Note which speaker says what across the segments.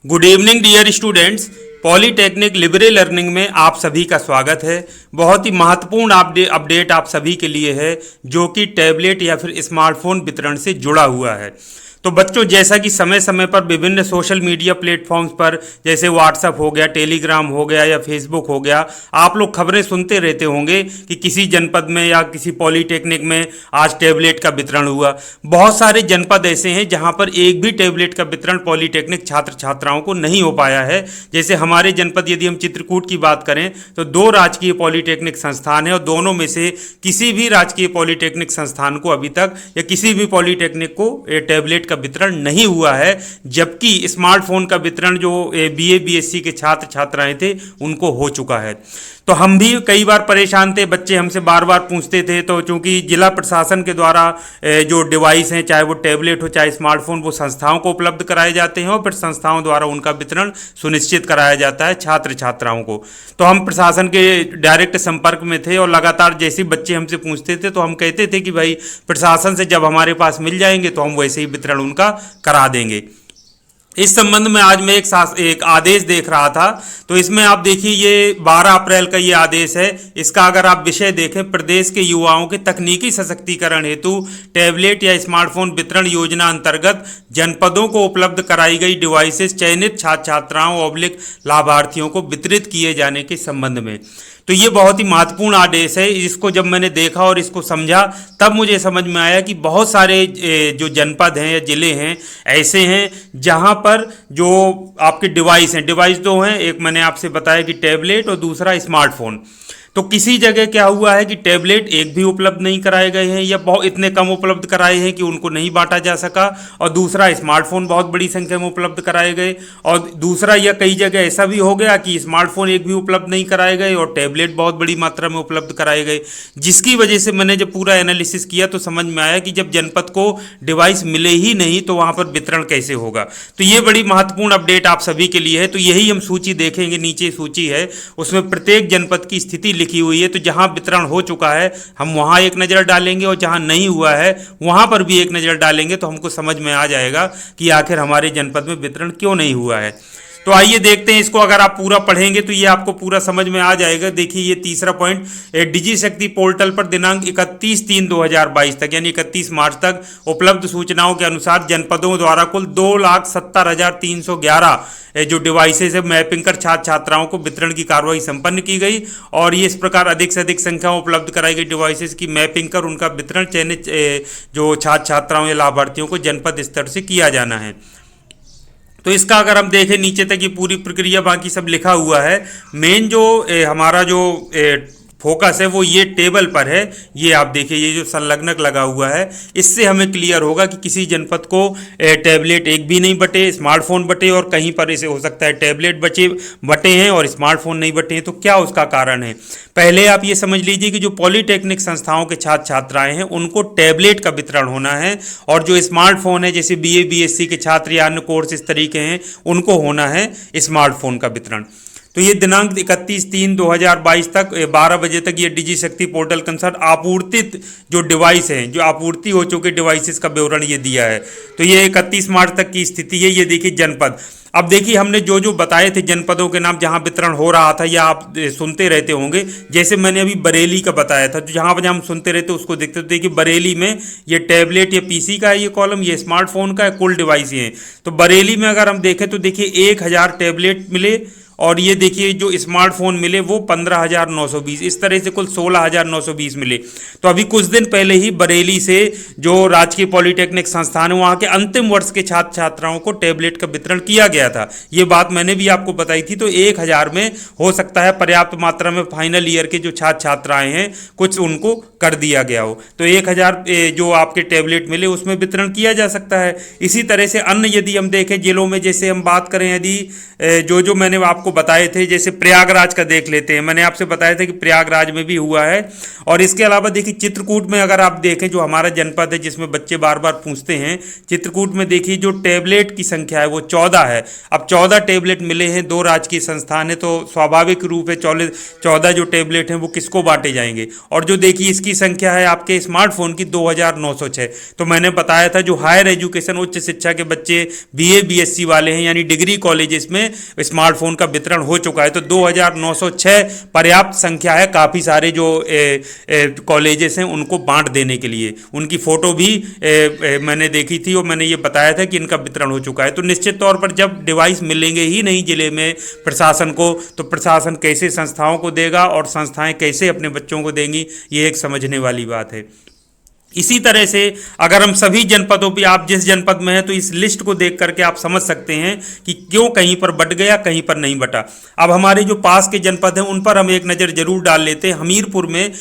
Speaker 1: Good evening dear students. Polytechnic liberal learning में आप सभी का स्वागत है। बहुत ही महत्वपूर्ण अपडेट आप सभी के लिए है जो कि टैबलेट या फिर स्मार्टफोन वितरण से जुड़ा हुआ है। तो बच्चों, जैसा कि समय समय पर विभिन्न सोशल मीडिया प्लेटफॉर्म्स पर जैसे व्हाट्सएप हो गया, टेलीग्राम हो गया या फेसबुक हो गया, आप लोग खबरें सुनते रहते होंगे कि किसी जनपद में या किसी पॉलीटेक्निक में आज टैबलेट का वितरण हुआ। बहुत सारे जनपद ऐसे हैं जहां पर एक भी टैबलेट का वितरण पॉलीटेक्निक छात्र छात्राओं को नहीं हो पाया है। जैसे हमारे जनपद यदि हम चित्रकूट की बात करें तो 2 राजकीय पॉलीटेक्निक संस्थान है और दोनों में से किसी भी राजकीय पॉलीटेक्निक संस्थान को अभी तक या किसी भी पॉलीटेक्निक को टैबलेट वितरण नहीं हुआ है, जबकि स्मार्टफोन का वितरण जो बीए बीएससी के छात्र छात्राएं थे उनको हो चुका है। तो हम भी कई बार परेशान थे, बच्चे हमसे बार बार पूछते थे। तो चूंकि जिला प्रशासन के द्वारा जो डिवाइस हैं, चाहे वो टैबलेट हो चाहे स्मार्टफोन, वो संस्थाओं को उपलब्ध कराए जाते हैं और फिर संस्थाओं द्वारा उनका वितरण सुनिश्चित कराया जाता है छात्र छात्राओं को। तो हम प्रशासन के डायरेक्ट संपर्क में थे और लगातार जैसे बच्चे हमसे पूछते थे तो हम कहते थे कि भाई प्रशासन से जब हमारे पास मिल जाएंगे तो हम वैसे ही वितरण उनका करा देंगे। इस संबंध में आज मैं एक आदेश देख रहा था, तो इसमें आप देखिए ये 12 अप्रैल का ये आदेश है। इसका अगर आप विषय देखें, प्रदेश के युवाओं के तकनीकी सशक्तिकरण हेतु टैबलेट या स्मार्टफोन वितरण योजना अंतर्गत जनपदों को उपलब्ध कराई गई डिवाइसेस चयनित छात्र छात्राओं / लाभार्थियों को वितरित किए जाने के संबंध में। तो ये बहुत ही महत्वपूर्ण आदेश है। इसको जब मैंने देखा और इसको समझा तब मुझे समझ में आया कि बहुत सारे जो जनपद हैं या जिले हैं ऐसे हैं जहां पर जो आपके डिवाइस हैं, डिवाइस 2 हैं, एक मैंने आपसे बताया कि टैबलेट और दूसरा स्मार्टफोन। तो किसी जगह क्या हुआ है कि टैबलेट एक भी उपलब्ध नहीं कराए गए हैं या बहुत इतने कम उपलब्ध कराए हैं कि उनको नहीं बांटा जा सका, और दूसरा स्मार्टफोन बहुत बड़ी संख्या में उपलब्ध कराए गए, और दूसरा या कई जगह ऐसा भी हो गया कि स्मार्टफोन एक भी उपलब्ध नहीं कराए गए और टैबलेट बहुत बड़ी मात्रा में उपलब्ध कराए गए। जिसकी वजह से मैंने जब पूरा एनालिसिस किया तो समझ में आया कि जब जनपद को डिवाइस मिले ही नहीं तो वहाँ पर वितरण कैसे होगा। तो ये बड़ी महत्वपूर्ण अपडेट आप सभी के लिए है। तो यही हम सूची देखेंगे, नीचे सूची है, उसमें प्रत्येक जनपद की स्थिति लिखी हुई है। तो जहां वितरण हो चुका है हम वहां एक नजर डालेंगे और जहां नहीं हुआ है वहां पर भी एक नजर डालेंगे, तो हमको समझ में आ जाएगा कि आखिर हमारे जनपद में वितरण क्यों नहीं हुआ है। तो आइए देखते हैं इसको। अगर आप पूरा पढ़ेंगे तो ये आपको पूरा समझ में आ जाएगा। देखिए ये तीसरा पॉइंट, डिजी शक्ति पोर्टल पर दिनांक 31/3/2022 तक यानी 31 मार्च तक उपलब्ध सूचनाओं के अनुसार जनपदों द्वारा कुल 2,70,311 जो डिवाइसेज है मैपिंग कर छात्र छात्राओं को वितरण की कार्रवाई संपन्न की गई। और ये इस प्रकार अधिक से अधिक संख्या में उपलब्ध कराई गई डिवाइसेज की मैपिंग कर उनका वितरण चयनित जो छात्र छात्राओं या लाभार्थियों को जनपद स्तर से किया जाना है। तो इसका अगर हम देखें नीचे तक ये पूरी प्रक्रिया बाकी सब लिखा हुआ है। मेन जो हमारा जो फोकस है वो ये टेबल पर है। ये आप देखिए ये जो संलग्नक लगा हुआ है, इससे हमें क्लियर होगा कि किसी जनपद को टैबलेट एक भी नहीं बटे, स्मार्टफोन बटे, और कहीं पर इसे हो सकता है टैबलेट बटे हैं और स्मार्टफोन नहीं बटे हैं। तो क्या उसका कारण है? पहले आप ये समझ लीजिए कि जो पॉलीटेक्निक संस्थाओं के छात्र छात्राएं हैं उनको टैबलेट का वितरण होना है, और जो स्मार्टफोन है जैसे बीए बीएससी के छात्र या अन्य कोर्स इस तरीके हैं उनको होना है स्मार्टफोन का वितरण। तो ये दिनांक 31/3/2022 तक 12 बजे तक ये डिजी शक्ति पोर्टल के अनुसार आपूर्तित जो डिवाइस हैं, जो आपूर्ति हो चुके डिवाइसेस का विवरण ये दिया है। तो ये 31 मार्च तक की स्थिति है। ये देखिए जनपद। अब देखिए हमने जो जो बताए थे जनपदों के नाम जहां वितरण हो रहा था या आप सुनते रहते होंगे, जैसे मैंने अभी बरेली का बताया था, तो जहां पर हम सुनते रहते उसको देखते थे कि बरेली में ये टैबलेट या पीसी का है ये कॉलम, ये स्मार्टफोन का है, कुल डिवाइस ये हैं। तो बरेली में अगर हम देखें तो देखिए 1000 टैबलेट मिले और ये देखिए जो स्मार्टफोन मिले वो 15,920, इस तरह से कुल 16,920 मिले। तो अभी कुछ दिन पहले ही बरेली से जो राजकीय पॉलीटेक्निक संस्थान है वहाँ के अंतिम वर्ष के छात्र छात्राओं को टैबलेट का वितरण किया गया था। ये बात मैंने भी आपको बताई थी। तो 1000 में हो सकता है पर्याप्त मात्रा में फाइनल ईयर के जो छात्र छात्राएं हैं कुछ उनको कर दिया गया हो। तो 1000 जो आपके टैबलेट मिले उसमें वितरण किया जा सकता है। इसी तरह से अन्य यदि हम देखें जिलों में, जैसे हम बात करें यदि जो मैंने आपको बताए थे, जैसे प्रयागराज का देख लेते हैं, मैंने आपसे बताया था कि प्रयागराज में भी हुआ है। और इसके अलावा देखिए चित्रकूट में अगर आप देखें, जो हमारा जनपद है जिसमें बच्चे बार बार पूछते हैं, चित्रकूट में देखिए जो टैबलेट की संख्या है वो 14 है अब 14 टेबलेट मिले हैं, 2 राजकीय संस्थान है, तो स्वाभाविक रूप है 14 जो टेबलेट हैं वो किसको बांटे जाएंगे। और जो देखिए इसकी संख्या है आपके स्मार्टफोन की 2906। तो मैंने बताया था जो हायर एजुकेशन उच्च शिक्षा के बच्चे बीए बीएससी वाले हैं यानी डिग्री कॉलेजेस में स्मार्टफोन का वितरण हो चुका है। तो 2906 पर्याप्त संख्या है काफ़ी सारे जो कॉलेजेस हैं उनको बांट देने के लिए। उनकी फ़ोटो भी मैंने देखी थी और मैंने ये बताया था कि इनका वितरण हो चुका है। तो निश्चित तौर पर जब डिवाइस मिलेंगे ही नहीं जिले में प्रशासन को, तो प्रशासन कैसे संस्थाओं को देगा और संस्थाएं कैसे अपने बच्चों को देंगी, ये एक समझने वाली बात है। इसी तरह से अगर हम सभी जनपदों पे, आप जिस जनपद में हैं तो इस लिस्ट को देख करके आप समझ सकते हैं कि क्यों कहीं पर बट गया कहीं पर नहीं बटा। अब हमारे जो पास के जनपद हैं उन पर हम एक नज़र जरूर डाल लेते हैं। हमीरपुर में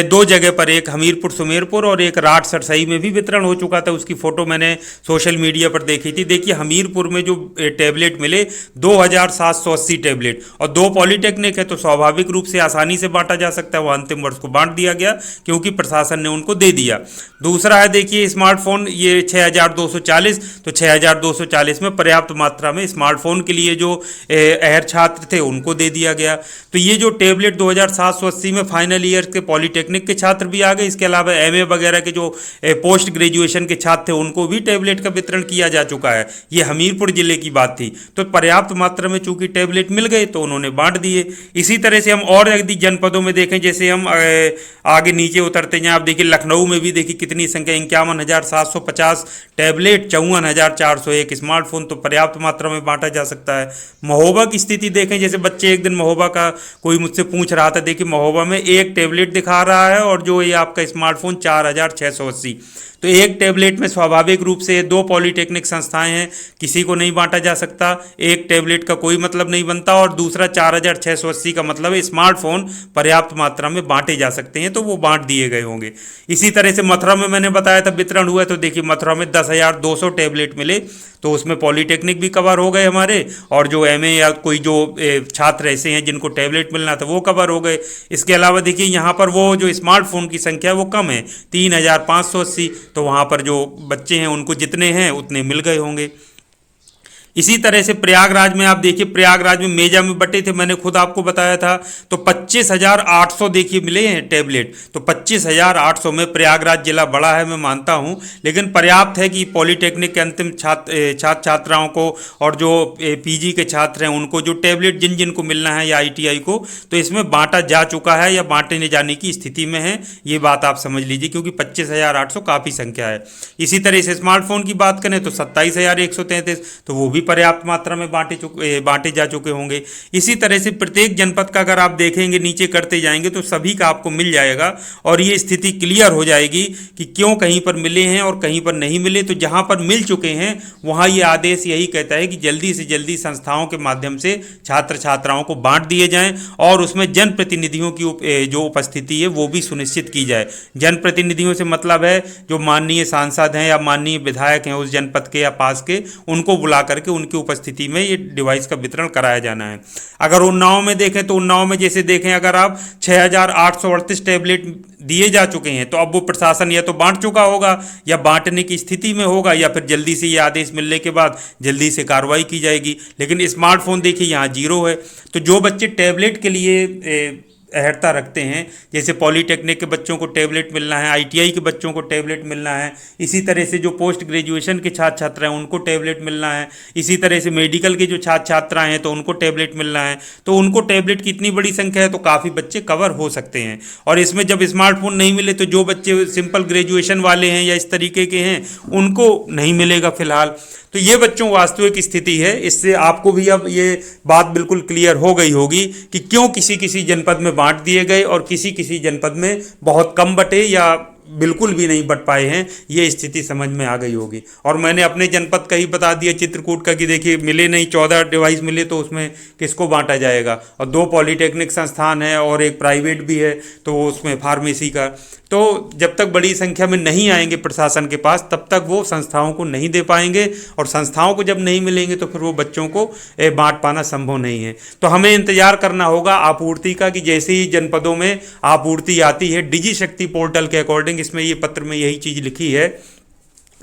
Speaker 1: 2 जगह पर, एक हमीरपुर सुमेरपुर और एक राठ सरसई में भी वितरण हो चुका था। उसकी फ़ोटो मैंने सोशल मीडिया पर देखी थी। देखिए हमीरपुर में जो टैबलेट मिले 2780 टैबलेट, और 2 पॉलीटेक्निक है तो स्वाभाविक रूप से आसानी से बांटा जा सकता है। वो अंतिम वर्ष को बांट दिया गया क्योंकि प्रशासन ने उनको दे दिया। दूसरा है देखिए स्मार्टफोन, ये 6240, तो 6240 में पर्याप्त मात्रा में स्मार्टफोन के लिए जो अहर छात्र थे उनको दे दिया गया। तो ये जो टैबलेट 2780 में फाइनल ईयर के पॉलीटेक्निक के छात्र भी आ गए। इसके अलावा एमए वगैरह के जो पोस्ट ग्रेजुएशन के छात्र थे उनको भी टैबलेट का वितरण किया जा चुका है। ये हमीरपुर जिले की बात थी। तो पर्याप्त मात्रा में चूंकि टैबलेट मिल गए तो उन्होंने बांट दिए। इसी तरह से हम और यदि जनपदों में देखें, जैसे हम आगे नीचे उतरते हैं, आप देखिए लखनऊ में भी देखिए कितनी संख्या, 51,750 टैबलेट, 54,401 स्मार्टफोन, तो पर्याप्त मात्रा में बांटा जा सकता है। महोबा की स्थिति देखें, जैसे बच्चे एक दिन महोबा का कोई मुझसे पूछ रहा था, देखिए महोबा में 1 टैबलेट दिखा रहा है और जो ये आपका स्मार्टफोन 4680। तो एक टैबलेट में स्वाभाविक रूप से 2 पॉलीटेक्निक संस्थाएं हैं, किसी को नहीं बांटा जा सकता। एक टैबलेट का कोई मतलब नहीं बनता और दूसरा 4680 का मतलब है स्मार्टफोन पर्याप्त मात्रा में बांटे जा सकते हैं, तो वो बांट दिए गए होंगे। इसी तरह से मथुरा में मैंने बताया था वितरण हुआ, तो देखिए मथुरा में 10,200 टैबलेट मिले, तो उसमें पॉलीटेक्निक भी कवर हो गए हमारे, और जो एमए या कोई जो छात्र ऐसे हैं जिनको टैबलेट मिलना था वो कवर हो गए। इसके अलावा देखिए यहाँ पर वो जो स्मार्टफोन की संख्या वो कम है, 3,580, तो वहाँ पर जो बच्चे हैं उनको जितने हैं उतने मिल गए होंगे। इसी तरह से प्रयागराज में आप देखिए, प्रयागराज में मेजा में बटे थे, मैंने खुद आपको बताया था, तो 25,800 देखिए मिले हैं टैबलेट। तो 25,800 में प्रयागराज जिला बड़ा है मैं मानता हूं, लेकिन पर्याप्त है कि पॉलीटेक्निक के अंतिम छात्राओं को और जो पीजी के छात्र हैं उनको जो टैबलेट जिन जिन को मिलना है या आईटीआई को, तो इसमें बांटा जा चुका है या बांटने जाने की स्थिति में है। ये बात आप समझ लीजिए, क्योंकि 25,800 काफ़ी संख्या है। इसी तरह से स्मार्टफोन की बात करें तो 27,133, तो वो भी पर्याप्त मात्रा में बांटे जा चुके होंगे। इसी तरह से प्रत्येक जनपद का अगर आप देखेंगे, नीचे करते जाएंगे तो सभी का आपको मिल जाएगा और ये स्थिति क्लियर हो जाएगी कि क्यों कहीं पर मिले हैं और कहीं पर नहीं मिले। तो जहां पर मिल चुके हैं वहां ये आदेश यही कहता है कि जल्दी से जल्दी संस्थाओं के माध्यम से छात्र छात्राओं को बांट दिए जाएं और उसमें जनप्रतिनिधियों की जो उपस्थिति है वो भी सुनिश्चित की जाए। जनप्रतिनिधियों से मतलब है जो माननीय सांसद हैं या माननीय विधायक हैं उस जनपद के या पास के, उनको बुला करके उनकी उपस्थिति में ये डिवाइस का वितरण कराया जाना है। अगर उन्नाव में देखें तो उन्नाव में जैसे देखें, अगर आप 6,838 टैबलेट दिए जा चुके हैं, तो अब वो प्रशासन या तो बांट चुका होगा या बांटने की स्थिति में होगा, या फिर जल्दी से ये आदेश मिलने के बाद जल्दी से कार्रवाई की जाएगी। लेकिन स्मार्टफोन देखिए यहाँ 0 है। तो जो बच्चे टैबलेट के लिए अहर्ता रखते हैं, जैसे पॉलीटेक्निक के बच्चों को टैबलेट मिलना है, आईटीआई के बच्चों को टैबलेट मिलना है, इसी तरह से जो पोस्ट ग्रेजुएशन के छात्र छात्रा हैं उनको टैबलेट मिलना है, इसी तरह से मेडिकल के जो छात्र छात्राएं हैं तो उनको टैबलेट मिलना है, तो उनको टैबलेट की इतनी बड़ी संख्या है तो काफ़ी बच्चे कवर हो सकते हैं। और इसमें जब स्मार्टफोन नहीं मिले तो जो बच्चे सिंपल ग्रेजुएशन वाले हैं या इस तरीके के हैं उनको नहीं मिलेगा फिलहाल। तो ये बच्चों वास्तविक स्थिति है। इससे आपको भी अब ये बात बिल्कुल क्लियर हो गई होगी कि क्यों किसी किसी जनपद में बांट दिए गए और किसी किसी जनपद में बहुत कम बटे या बिल्कुल भी नहीं बट पाए हैं। ये स्थिति समझ में आ गई होगी। और मैंने अपने जनपद का ही बता दिया, चित्रकूट का, कि देखिए मिले नहीं, 14 डिवाइस मिले तो उसमें किसको बांटा जाएगा। और 2 पॉलीटेक्निक संस्थान है और एक प्राइवेट भी है, तो उसमें फार्मेसी का। तो जब तक बड़ी संख्या में नहीं आएंगे प्रशासन के पास तब तक वो संस्थाओं को नहीं दे पाएंगे, और संस्थाओं को जब नहीं मिलेंगे तो फिर वो बच्चों को बांट पाना संभव नहीं है। तो हमें इंतजार करना होगा आपूर्ति का, कि जैसे ही जनपदों में आपूर्ति आती है, डिजी शक्ति पोर्टल के अकॉर्डिंग, इसमें ये पत्र में यही चीज़ लिखी है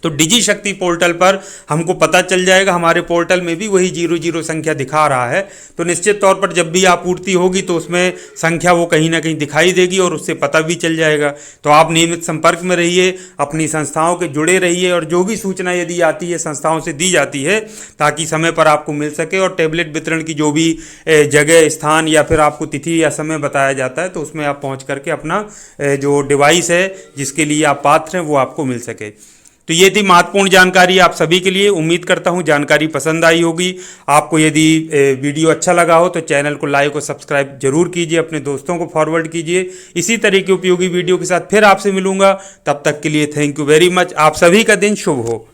Speaker 1: तो डिजी शक्ति पोर्टल पर हमको पता चल जाएगा, हमारे पोर्टल में भी वही 00 संख्या दिखा रहा है। तो निश्चित तौर पर जब भी आपूर्ति होगी तो उसमें संख्या वो कहीं ना कहीं दिखाई देगी और उससे पता भी चल जाएगा। तो आप नियमित संपर्क में रहिए, अपनी संस्थाओं के जुड़े रहिए और जो भी सूचना यदि आती है संस्थाओं से दी जाती है ताकि समय पर आपको मिल सके। और टैबलेट वितरण की जो भी जगह, स्थान या फिर आपको तिथि या समय बताया जाता है तो उसमें आप पहुँच करके अपना जो डिवाइस है जिसके लिए आप पात्र हैं वो आपको मिल सके। तो ये थी महत्वपूर्ण जानकारी आप सभी के लिए। उम्मीद करता हूँ जानकारी पसंद आई होगी। आपको यदि वीडियो अच्छा लगा हो तो चैनल को लाइक और सब्सक्राइब जरूर कीजिए, अपने दोस्तों को फॉरवर्ड कीजिए। इसी तरह की उपयोगी वीडियो के साथ फिर आपसे मिलूंगा, तब तक के लिए थैंक यू वेरी मच। आप सभी का दिन शुभ हो।